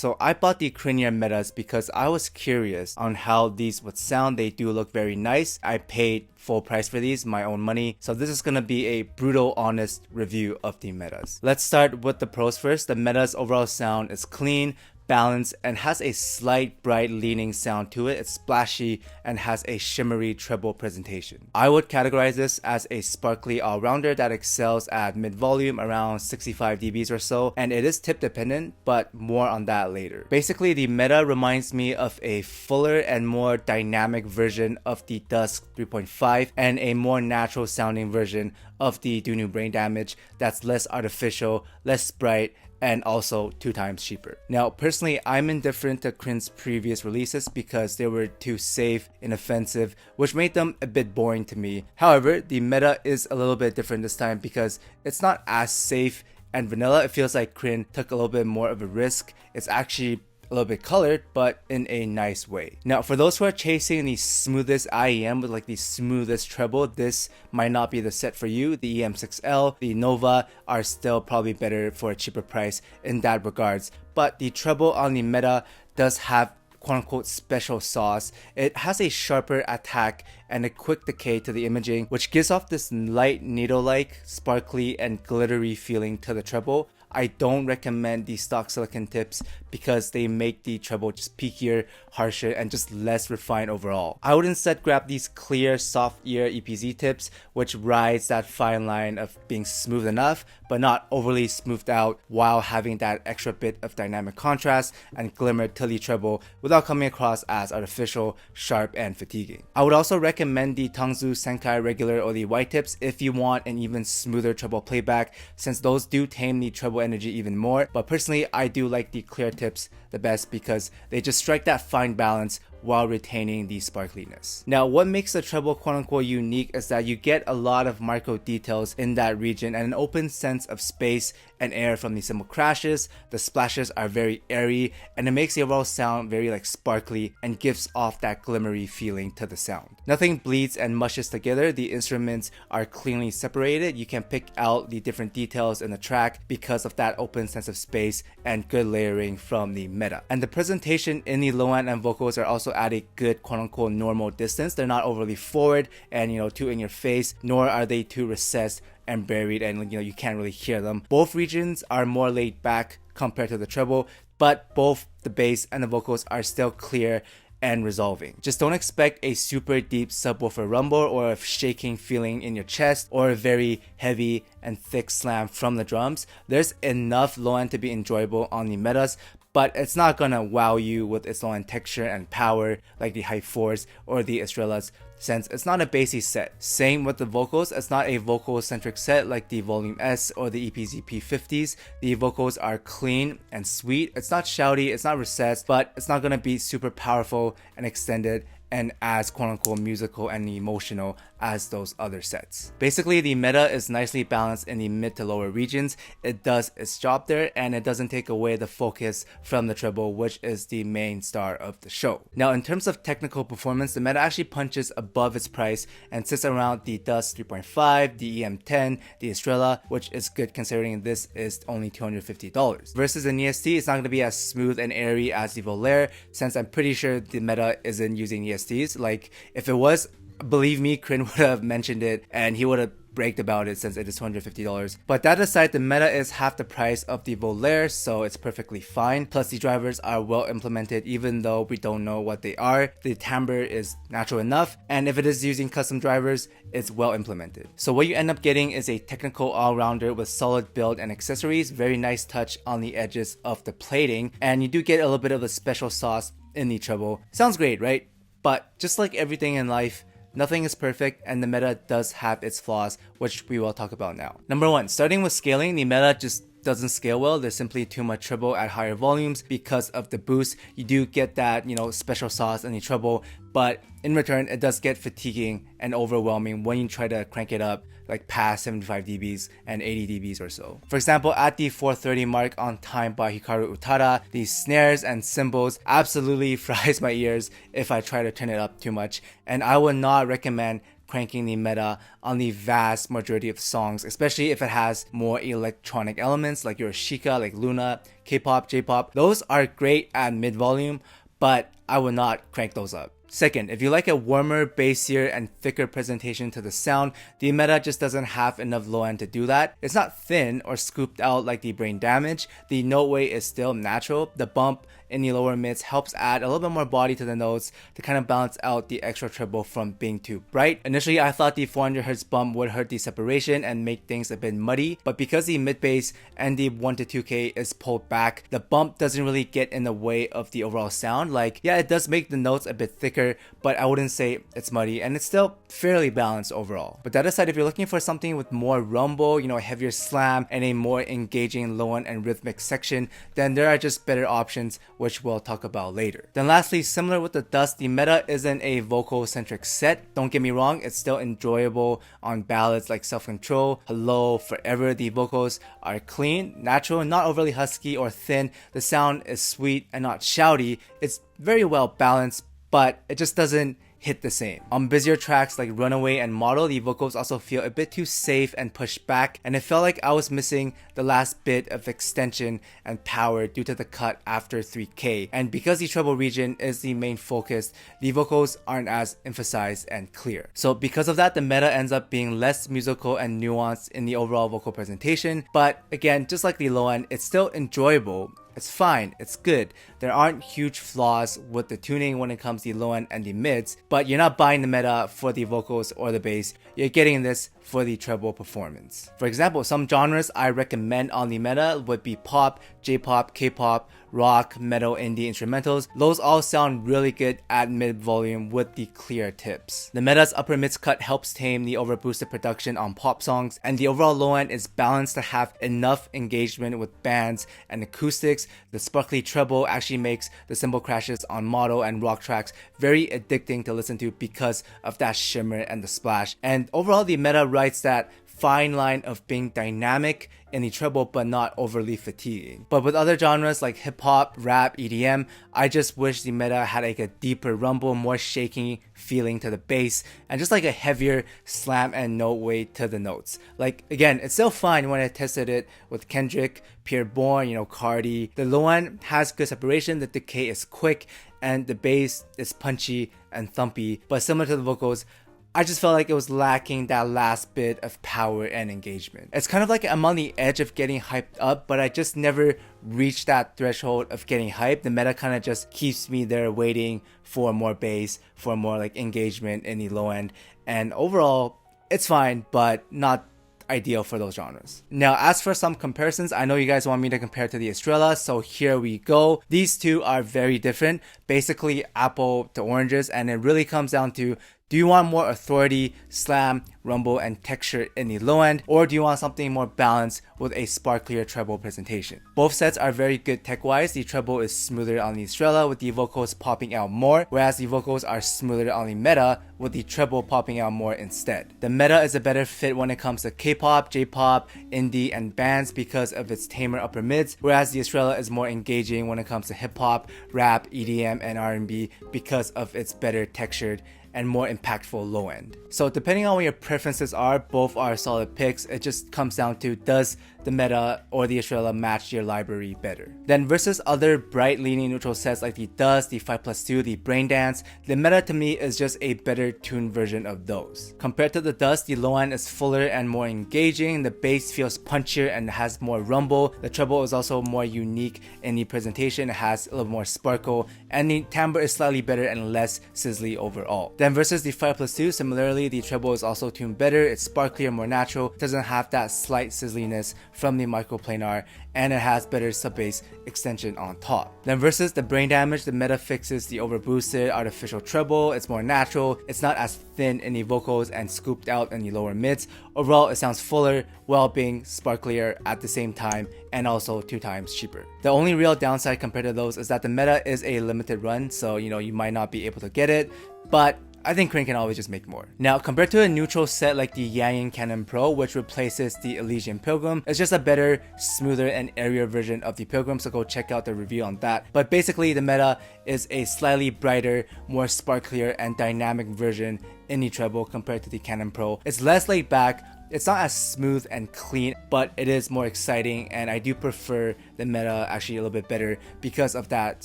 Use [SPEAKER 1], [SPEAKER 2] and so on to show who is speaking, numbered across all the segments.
[SPEAKER 1] So I bought the Crinear Metas because I was curious on how these would sound. They do look very nice. I paid full price for these, my own money. So this is gonna be a brutal, honest review of the Metas. Let's start with the pros first. The Metas overall sound is clean, balanced, and has a slight bright leaning sound to it. It's splashy and has a shimmery treble presentation. I would categorize this as a sparkly all-rounder that excels at mid-volume around 65 dBs or so, and it is tip dependent, but more on that later. Basically, the Meta reminds me of a fuller and more dynamic version of the DUSK 3.5 and a more natural sounding version of the Do New Brain Damage that's less artificial, less bright, and also 2 times cheaper. Now, personally, I'm indifferent to Crin's previous releases because they were too safe, inoffensive, which made them a bit boring to me. However, the Meta is a little bit different this time because it's not as safe and vanilla. It feels like Crin took a little bit more of a risk. It's actually a little bit colored, but in a nice way. Now, for those who are chasing the smoothest IEM with like the smoothest treble, this might not be the set for you. The EM6L, the Nova are still probably better for a cheaper price in that regards, but the treble on the Meta does have quote-unquote special sauce. It has a sharper attack and a quick decay to the imaging, which gives off this light needle-like, sparkly, and glittery feeling to the treble. I don't recommend the stock silicon tips because they make the treble just peakier, harsher, and just less refined overall. I would instead grab these clear, soft ear EPZ tips, which rides that fine line of being smooth enough, but not overly smoothed out, while having that extra bit of dynamic contrast and glimmer to the treble without coming across as artificial, sharp, and fatiguing. I would also recommend the Tangzu Senkai regular or the white tips if you want an even smoother treble playback, since those do tame the treble energy even more. But personally, I do like the clear tips the best because they just strike that fine balance while retaining the sparkliness. Now, what makes the treble quote-unquote unique is that you get a lot of micro details in that region and an open sense of space and air from the cymbal crashes. The splashes are very airy, and it makes the overall sound very like sparkly and gives off that glimmery feeling to the sound. Nothing bleeds and mushes together. The instruments are cleanly separated. You can pick out the different details in the track because of that open sense of space and good layering from the Meta. And the presentation in the low end and vocals are also at a good quote-unquote normal distance. They're not overly forward and too in your face, nor are they too recessed and buried and you can't really hear them. Both regions are more laid back compared to the treble, but both the bass and the vocals are still clear and resolving. Just don't expect a super deep subwoofer rumble or a shaking feeling in your chest or a very heavy and thick slam from the drums. There's enough low end to be enjoyable on the Metas, but it's not gonna wow you with its low end texture and power like the Hype 4s or the Estrellas, since it's not a bassy set. Same with the vocals, it's not a vocal centric set like the Volume S or the EPZ P50s. The vocals are clean and sweet. It's not shouty, it's not recessed, but it's not gonna be super powerful and extended and as quote-unquote musical and emotional as those other sets. Basically, the Meta is nicely balanced in the mid to lower regions. It does its job there, and it doesn't take away the focus from the treble, which is the main star of the show. Now, in terms of technical performance, the Meta actually punches above its price and sits around the DUSK 3.5, the EM10, the Estrella, which is good considering this is only $250. Versus an EST, it's not going to be as smooth and airy as the Volaire, since I'm pretty sure the Meta isn't using ESTs. Like, if it was, believe me, Crin would have mentioned it and he would have braked about it since it is $250. But that aside, the Meta is half the price of the Volaire, so it's perfectly fine. Plus, the drivers are well implemented even though we don't know what they are. The timbre is natural enough, and if it is using custom drivers, it's well implemented. So what you end up getting is a technical all-rounder with solid build and accessories, very nice touch on the edges of the plating, and you do get a little bit of a special sauce in the treble. Sounds great, right? But just like everything in life, nothing is perfect, and the Meta does have its flaws, which we will talk about now. Number 1, starting with scaling, the Meta just doesn't scale well. There's simply too much treble at higher volumes because of the boost. You do get that, special sauce in the treble, but in return, it does get fatiguing and overwhelming when you try to crank it up like past 75 dBs and 80 dBs or so. For example, at the 430 mark on Time by Hikaru Utada, the snares and cymbals absolutely fries my ears if I try to turn it up too much, and I would not recommend cranking the Meta on the vast majority of songs, especially if it has more electronic elements like your Shika, like Luna, K-pop, J-pop. Those are great at mid volume, but I would not crank those up. Second, if you like a warmer, bassier, and thicker presentation to the sound, the Meta just doesn't have enough low end to do that. It's not thin or scooped out like the Brain Damage. The note weight is still natural. The bump in the lower mids helps add a little bit more body to the notes to kind of balance out the extra treble from being too bright. Initially, I thought the 400Hz bump would hurt the separation and make things a bit muddy, but because the mid bass and the 1 to 2K is pulled back, the bump doesn't really get in the way of the overall sound. Like, yeah, it does make the notes a bit thicker, but I wouldn't say it's muddy, and it's still fairly balanced overall. But that aside, if you're looking for something with more rumble, a heavier slam, and a more engaging low end and rhythmic section, then there are just better options, which we'll talk about later. Then lastly, similar with the DUSK, the Meta isn't a vocal-centric set. Don't get me wrong, it's still enjoyable on ballads like Self-Control, Hello, Forever. The vocals are clean, natural, not overly husky or thin. The sound is sweet and not shouty. It's very well balanced, but it just doesn't hit the same. On busier tracks like Runaway and Model, the vocals also feel a bit too safe and pushed back, and it felt like I was missing the last bit of extension and power due to the cut after 3K. And because the treble region is the main focus, the vocals aren't as emphasized and clear. So because of that, the Meta ends up being less musical and nuanced in the overall vocal presentation. But again, just like the low end, it's still enjoyable. It's fine, it's good. There aren't huge flaws with the tuning when it comes to the low end and the mids, but you're not buying the Meta for the vocals or the bass. You're getting this for the treble performance. For example, some genres I recommend on the Meta would be pop, J-pop, K-pop, rock, metal, indie, instrumentals. Those all sound really good at mid volume with the clear tips. The Meta's upper mids cut helps tame the overboosted production on pop songs, and the overall low end is balanced to have enough engagement with bands and acoustics. The sparkly treble actually makes the cymbal crashes on Model and rock tracks very addicting to listen to because of that shimmer and the splash. And overall, the Meta writes that fine line of being dynamic in the treble but not overly fatiguing. But with other genres like hip-hop, rap, EDM, I just wish the Meta had like a deeper rumble, more shaking feeling to the bass, and just like a heavier slam and note weight to the notes. Like, again, it's still fine when I tested it with Kendrick, Pierre Bourne, Cardi. The low end has good separation, the decay is quick, and the bass is punchy and thumpy, but similar to the vocals, I just felt like it was lacking that last bit of power and engagement. It's kind of like I'm on the edge of getting hyped up, but I just never reached that threshold of getting hyped. The Meta kind of just keeps me there waiting for more bass, for more like engagement in the low end. And overall, it's fine, but not ideal for those genres. Now, as for some comparisons, I know you guys want me to compare to the Estrella, so here we go. These two are very different, basically apple to oranges, and it really comes down to, do you want more authority, slam, rumble, and texture in the low end, or do you want something more balanced with a sparklier treble presentation? Both sets are very good tech-wise. The treble is smoother on the Estrella with the vocals popping out more, whereas the vocals are smoother on the Meta with the treble popping out more instead. The Meta is a better fit when it comes to K-pop, J-pop, indie, and bands because of its tamer upper mids, whereas the Estrella is more engaging when it comes to hip-hop, rap, EDM, and R&B because of its better textured and more impactful low end. So depending on what your preferences are, both are solid picks. It just comes down to, does the Meta or the Estrella match your library better? Then versus other bright leaning neutral sets like the DUSK, the 5+2, the BRAINDANCE, the Meta to me is just a better tuned version of those. Compared to the DUSK, the low end is fuller and more engaging, the bass feels punchier and has more rumble, the treble is also more unique in the presentation, it has a little more sparkle, and the timbre is slightly better and less sizzly overall. Then versus the 5+2, similarly, the treble is also tuned better, it's sparklier, more natural, doesn't have that slight sizzliness from the microplanar, and it has better sub-bass extension on top. Then versus the Brain Damage, the Meta fixes the overboosted artificial treble, it's more natural, it's not as thin in the vocals and scooped out in the lower mids. Overall, it sounds fuller while being sparklier at the same time and also 2 times cheaper. The only real downside compared to those is that the Meta is a limited run, so you might not be able to get it, but I think Crinear can always just make more. Now, compared to a neutral set like the Yang Canon Pro, which replaces the Elysian Pilgrim, it's just a better, smoother, and airier version of the Pilgrim, so go check out the review on that. But basically, the Meta is a slightly brighter, more sparklier, and dynamic version in the treble compared to the Canon Pro. It's less laid back, it's not as smooth and clean, but it is more exciting, and I do prefer the Meta actually a little bit better because of that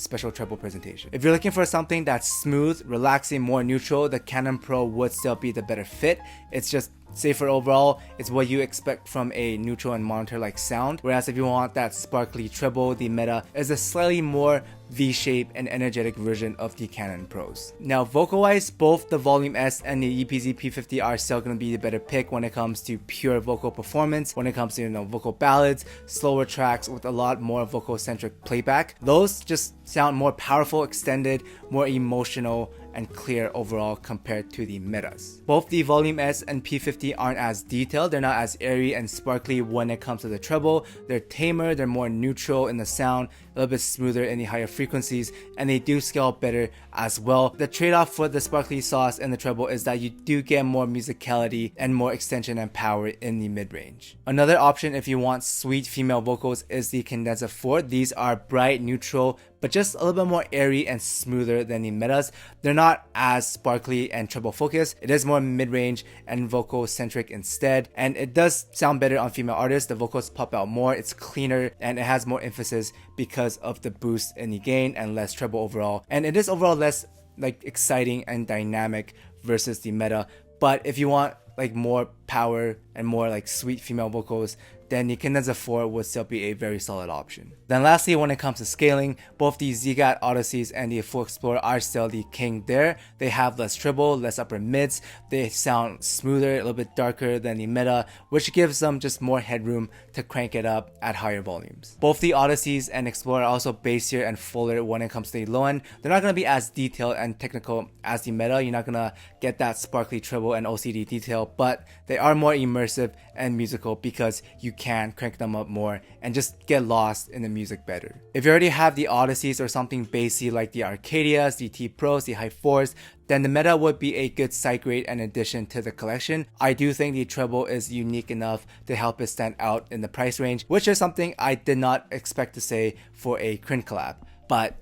[SPEAKER 1] special treble presentation. If you're looking for something that's smooth, relaxing, more neutral, the Canon Pro would still be the better fit. It's just safer overall. It's what you expect from a neutral and monitor like sound, whereas if you want that sparkly treble, the Meta is a slightly more V-shaped and energetic version of the Canon Pros. Now, vocal-wise, both the Volume S and the EPZ P50 are still going to be the better pick when it comes to pure vocal performance, when it comes to, vocal ballads, slower tracks with a lot more vocal-centric playback. Those just sound more powerful, extended, more emotional, and clear overall compared to the Metas. Both the Volume S and P50 aren't as detailed, they're not as airy and sparkly when it comes to the treble. They're tamer, they're more neutral in the sound, a little bit smoother in the higher frequencies, and they do scale better as well. The trade-off for the sparkly sauce and the treble is that you do get more musicality and more extension and power in the mid-range. Another option if you want sweet female vocals is the CADENZA 4. These are bright, neutral, but just a little bit more airy and smoother than the Metas. They're not as sparkly and treble focused. It is more mid-range and vocal centric instead, and it does sound better on female artists. The vocals pop out more, it's cleaner, and it has more emphasis because of the boost in the gain and less treble overall. And it is overall less exciting and dynamic versus the Meta. But if you want more power and more sweet female vocals, then the CADENZA 4 would still be a very solid option. Then lastly, when it comes to scaling, both the ZIIGAAT Odysseys and the AFUL Explorer are still the king there. They have less treble, less upper mids, they sound smoother, a little bit darker than the Meta, which gives them just more headroom to crank it up at higher volumes. Both the Odysseys and Explorer are also bassier and fuller when it comes to the low end. They're not going to be as detailed and technical as the Meta. You're not going to get that sparkly treble and OCD detail, but they are more immersive and musical because you can crank them up more and just get lost in the music better. If you already have the Odysseys or something bassy like the Arcadias, the T Pros, the High 4s, then the Meta would be a good side grade and addition to the collection. I do think the treble is unique enough to help it stand out in the price range, which is something I did not expect to say for a Crinear collab, but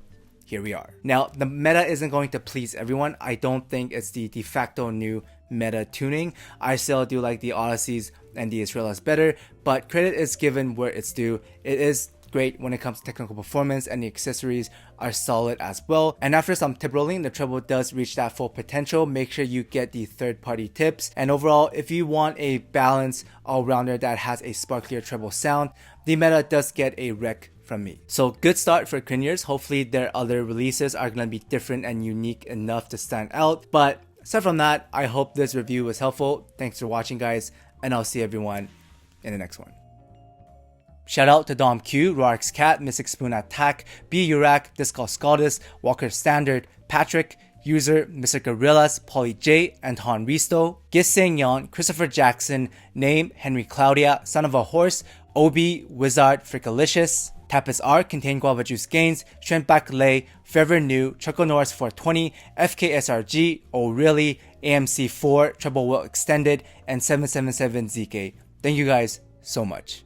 [SPEAKER 1] here we are. Now, the Meta isn't going to please everyone. I don't think it's the de facto new Meta tuning. I still do like the Odysseys and the Estrellas better, but credit is given where it's due. It is great when it comes to technical performance, and the accessories are solid as well. And after some tip rolling, the treble does reach that full potential. Make sure you get the third-party tips. And overall, if you want a balanced all-rounder that has a sparklier treble sound, the Meta does get a rec from me. So good start for Crinears. Hopefully their other releases are going to be different and unique enough to stand out. But aside from that, I hope this review was helpful. Thanks for watching, guys, and I'll see everyone in the next one. Shout out to Dom Q, Rorix Cat, Mystic Spoon Attack, B Urac, Discal Scaldus, Walker Standard, Patrick, User, Mr. Gorillas, Polly J, Anton Risto, Giseng Yon, Christopher Jackson, Name, Henry Claudia, Son of a Horse, Obi, Wizard, Frickalicious, Tapis R, Contain Guava Juice Gains, Trent Bakeley, Forever New, Chuckle Norris 420, FKSRG, Oh Really, AMC4, Treble Will Extended, and 777 ZK. Thank you guys so much.